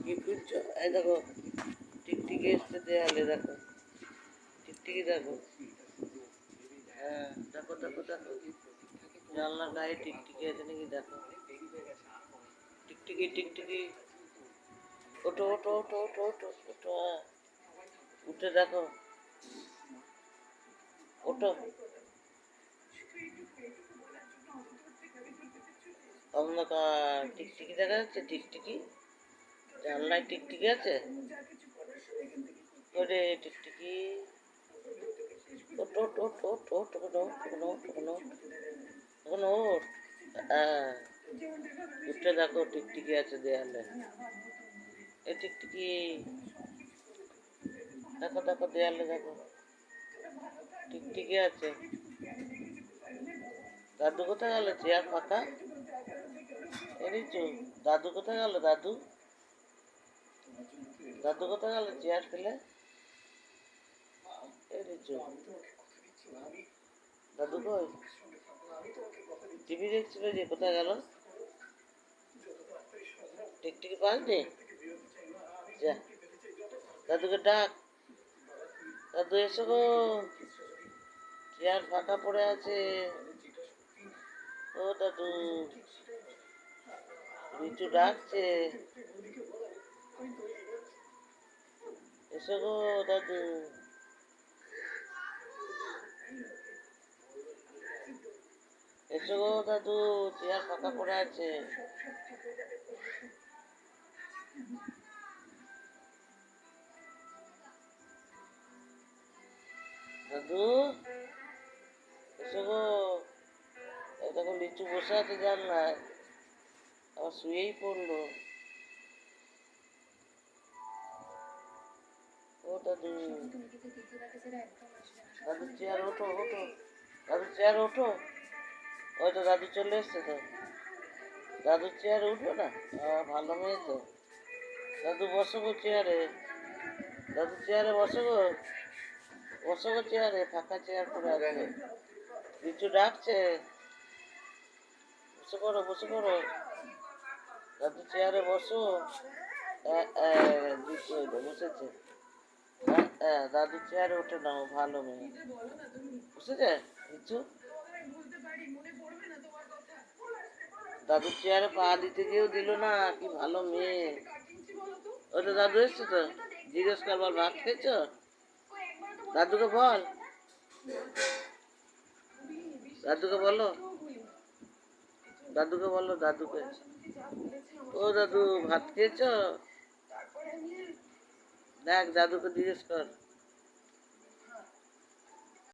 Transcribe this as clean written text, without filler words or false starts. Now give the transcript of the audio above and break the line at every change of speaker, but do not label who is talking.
কি খুঁজছো? এই দেখো টিকটিকি এসছে দেয়ালে, দেখো টিকটিকি দেখো। হ্যাঁ দেখো দেখো দেখো, জানলার গায়ে টিকটিকি আছে নাকি দেখো। টিকটিকি টিকটিকি, ওঠো ওঠো ওঠো ওঠো ওঠো ওঠো, হ্যাঁ উঠে দেখো, ওঠো। অন্ধকার, টিকটিকি দেখা যাচ্ছে? টিকটিকি জানলায় টিকটিকি আছে? ওরে টিকটিকি, ওঠো ওঠো ওঠো ওঠো ওঠো ওঠো ওঠো ওঠো ওঠো ওঠ। হ্যাঁ উঠে দেখো টিকটিকি আছে দেয়ালে। এ টিকটিকি দেখো দেখো দেয়ালে দেখো টিকটিকি আছে। দাদু কোথায় গেল? চেয়ার ফাঁকা। এরিচু, দাদু কোথায় গেল? দাদু, দাদু কোথায় গেল? চেয়ার ফেলে। এরিচু, দাদু কই? টিভি দেখছিল যে, কোথায় গেল? টিকটিকি পাসনি? যা, দাদুকে ডাক। দাদু এসো গো, চেয়ার ফাঁকা পড়ে আছে। ও দাদু, রিচু ডাকছে, এসো গো দাদু। এসো গো দাদু, চেয়ার ফাঁকা পড়ে আছে। দাদু এসো গো। এই দেখো লিচু বসে আছে জানলায়, আবার শুয়েই পড়লো। ও দাদু, দাদু চেয়ার ওঠো ওঠো, দাদু চেয়ার ওঠো। ওই তো দাদু চলে এসছে তো, দাদুর চেয়ারে উঠবে না? ভালো মেয়ে তো। দাদু বসো গো চেয়ারে, দাদু চেয়ারে বসো গো, বসো গো চেয়ারে, ফাঁকা চেয়ার পড়ে আছে। লিচু ডাকছে, বসে পড়ো বসে পড়ো, দাদু চেয়ারে বসো। লিচু বসেছে। দাদু চেয়ারে ওঠে না, ও ভালো মেয়ে। বসেছে লিচু, দাদুর চেয়ারে পা দিতে গিয়েও দিল না, কি ভালো মেয়ে। ওই তো দাদু এসছে তো, জিজ্ঞেস কর, বল ভাত খেয়েছ? দাদুকে বল, দাদুকে বলো, দাদুকে বলো, দাদুকে। ও দাদু ভাত খেয়েছ? দেখ দাদুকে জিজ্ঞেস কর।